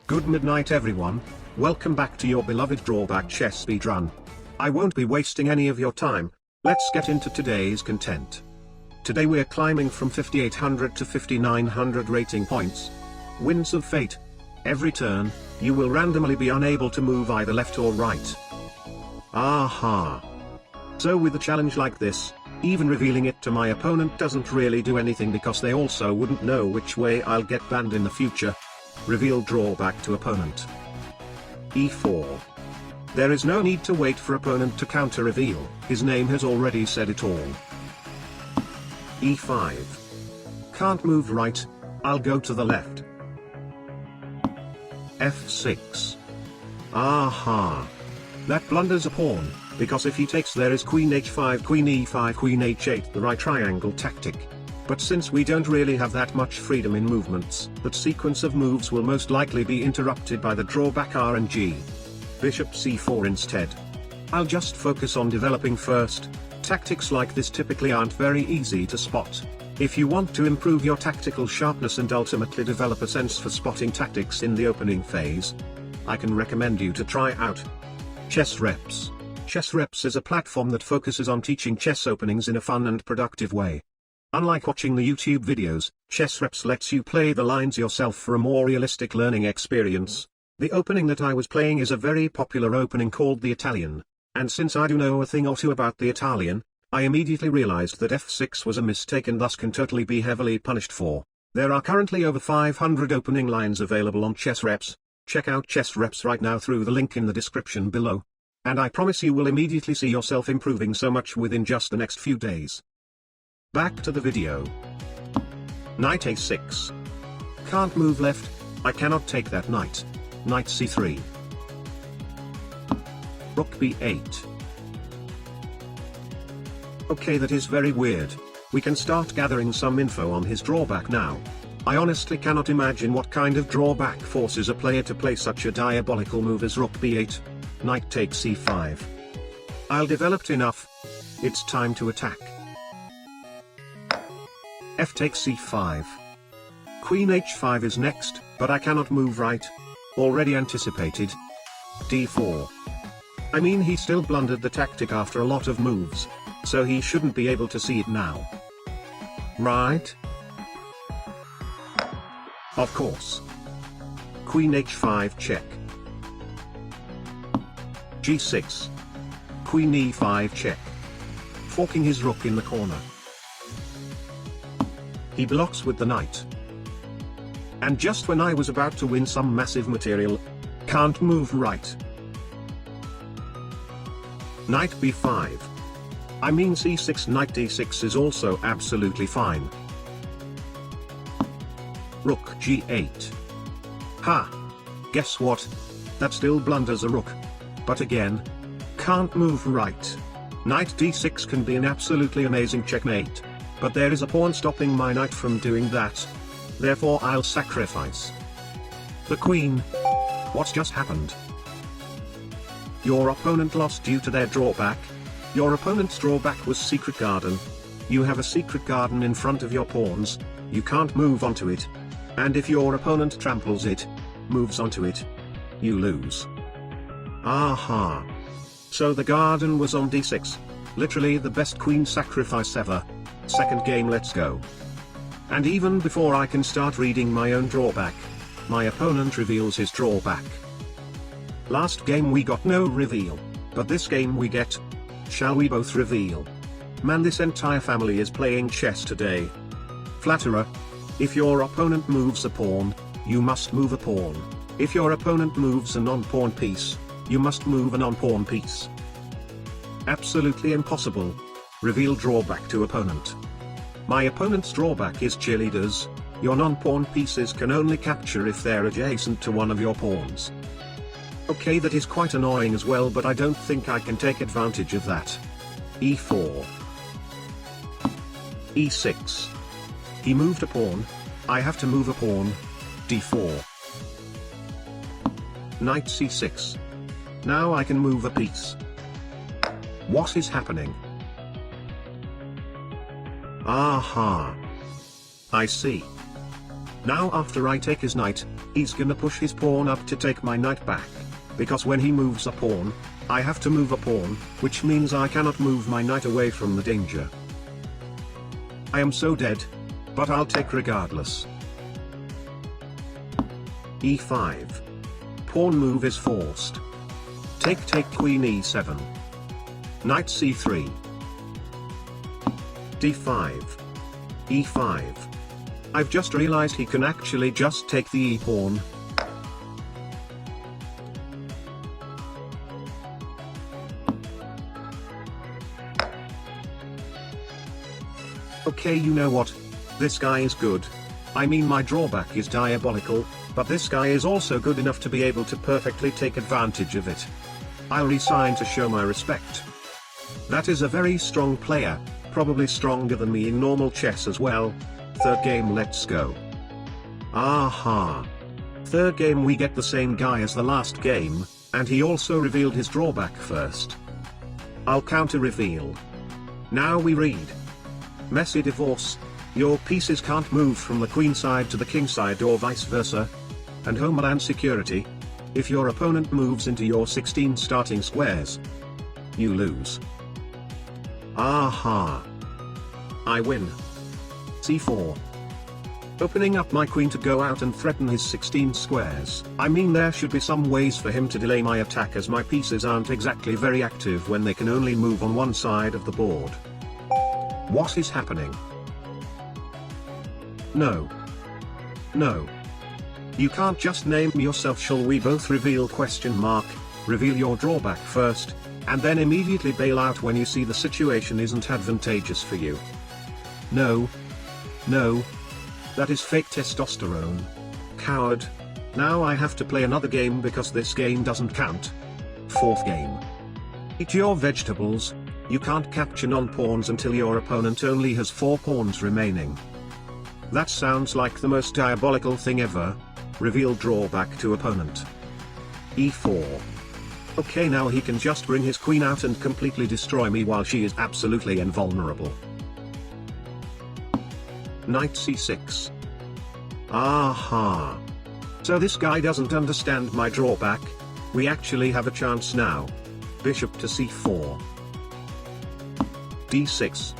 Good midnight everyone, welcome back to your beloved drawback chess speedrun. I won't be wasting any of your time, let's get into today's content. Today we're climbing from 5800 to 5900 rating points. Winds of Fate. Every turn, you will randomly be unable to move either left or right. Aha! So with a challenge like this, even revealing it to my opponent doesn't really do anything because they also wouldn't know which way I'll get banned in the future. Reveal drawback to opponent. E4. There is no need to wait for opponent to counter reveal, his name has already said it all. E5. Can't move right, I'll go to the left. F6. Aha! That blunders a pawn, because if he takes there is Queen H5, Queen E5, Queen H8, the right triangle tactic. But since we don't really have that much freedom in movements, that sequence of moves will most likely be interrupted by the drawback RNG. Bishop C4 instead. I'll just focus on developing first. Tactics like this typically aren't very easy to spot. If you want to improve your tactical sharpness and ultimately develop a sense for spotting tactics in the opening phase, I can recommend you to try out Chess Reps. Chess Reps is a platform that focuses on teaching chess openings in a fun and productive way. Unlike watching the YouTube videos, Chess Reps lets you play the lines yourself for a more realistic learning experience. The opening that I was playing is a very popular opening called the Italian, and since I do know a thing or two about the Italian, I immediately realized that F6 was a mistake and thus can totally be heavily punished for. There are currently over 500 opening lines available on Chess Reps. Check out Chess Reps right now through the link in the description below. And I promise you will immediately see yourself improving so much within just the next few days. Back to the video. Knight A6. Can't move left, I cannot take that knight. Knight C3. Rook B8. Okay, that is very weird. We can start gathering some info on his drawback now. I honestly cannot imagine what kind of drawback forces a player to play such a diabolical move as Rook B8. Knight takes C5. I'll developed enough. It's time to attack. F takes C5. Queen H5 is next, but I cannot move right. Already anticipated. D4. I mean, he still blundered the tactic after a lot of moves, so he shouldn't be able to see it now. Right? Of course. Queen H5 check. G6. Queen E5 check. Forking his rook in the corner. He blocks with the knight. And just when I was about to win some massive material, can't move right. Knight B5. I mean C6, Knight D6 is also absolutely fine. Rook G8. Ha! Guess what? That still blunders a rook. But again, can't move right. Knight D6 can be an absolutely amazing checkmate, but there is a pawn stopping my knight from doing that. Therefore I'll sacrifice the queen. What's just happened? Your opponent lost due to their drawback. Your opponent's drawback was Secret Garden. You have a secret garden in front of your pawns, you can't move onto it. And if your opponent tramples it, moves onto it, you lose. Aha! So the garden was on D6. Literally the best queen sacrifice ever. Second game, let's go. And even before I can start reading my own drawback, my opponent reveals his drawback. Last game we got no reveal, but this game we get. Shall we both reveal? Man, this entire family is playing chess today. Flatterer. If your opponent moves a pawn, you must move a pawn. If your opponent moves a non-pawn piece, you must move a non-pawn piece. Absolutely impossible. Reveal drawback to opponent. My opponent's drawback is cheerleaders. Your non-pawn pieces can only capture if they're adjacent to one of your pawns. Okay, that is quite annoying as well, but I don't think I can take advantage of that. E4. E6. He moved a pawn. I have to move a pawn. D4. Knight C6. Now I can move a piece. What is happening? Aha! I see. Now after I take his knight, He's gonna push his pawn up to take my knight back. Because when he moves a pawn, I have to move a pawn, which means I cannot move my knight away from the danger. I am so dead. But I'll take regardless. e5. Pawn move is forced. Take queen e7. Knight c3. d5. e5. I've just realized he can actually just take the e-pawn. Okay, you know what? This guy is good. I mean, my drawback is diabolical, but this guy is also good enough to be able to perfectly take advantage of it. I'll resign to show my respect. That is a very strong player, probably stronger than me in normal chess as well. Third game, let's go. Aha. Third game we get the same guy as the last game, and he also revealed his drawback first. I'll counter reveal. Now we read. Messy divorce. Your pieces can't move from the queen side to the king side or vice versa. And homeland security. If your opponent moves into your 16 starting squares, you lose. Aha. I win. c4. Opening up my queen to go out and threaten his 16 squares. I mean, there should be some ways for him to delay my attack, as my pieces aren't exactly very active when they can only move on one side of the board. What is happening? No. No. You can't just name yourself. Shall we both reveal ? Reveal your drawback first, and then immediately bail out when you see the situation isn't advantageous for you. No. No. That is fake testosterone. Coward. Now I have to play another game because this game doesn't count. Fourth game. Eat your vegetables. You can't capture non-pawns until your opponent only has 4 pawns remaining. That sounds like the most diabolical thing ever. Reveal drawback to opponent. e4. Okay, now he can just bring his queen out and completely destroy me while she is absolutely invulnerable. Knight c6. Aha. So this guy doesn't understand my drawback. We actually have a chance now. Bishop to c4. d6.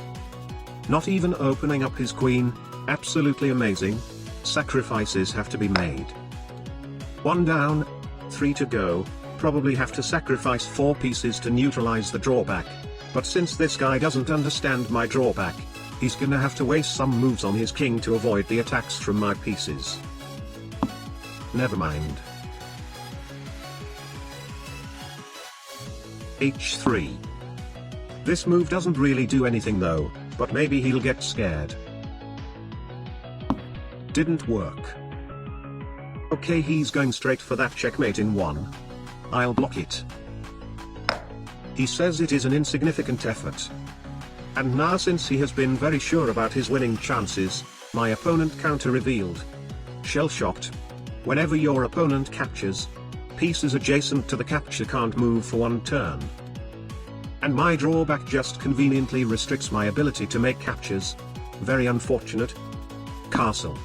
Not even opening up his queen. Absolutely amazing. Sacrifices have to be made. 1 down, 3 to go. Probably have to sacrifice 4 pieces to neutralize the drawback. But since this guy doesn't understand my drawback, he's gonna have to waste some moves on his king to avoid the attacks from my pieces. Never mind. h3. This move doesn't really do anything though, but maybe he'll get scared. Didn't work. Okay, he's going straight for that checkmate in 1. I'll block it. He says it is an insignificant effort. And now, since he has been very sure about his winning chances, my opponent counter-revealed. Shell-shocked. Whenever your opponent captures, pieces adjacent to the capture can't move for 1 turn. And my drawback just conveniently restricts my ability to make captures. Very unfortunate. Castle.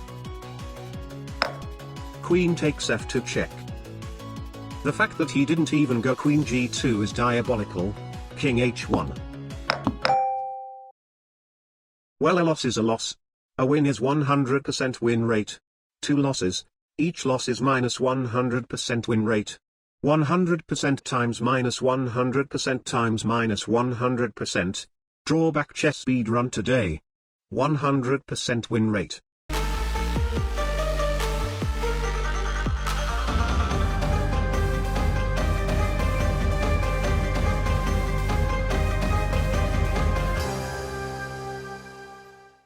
Queen takes f2 check. The fact that he didn't even go queen g2 is diabolical. King h1. Well, a loss is a loss. A win is 100% win rate. 2 losses, each loss is minus 100% win rate. 100% times minus 100% times minus 100%. Drawback chess speed run today. 100% win rate.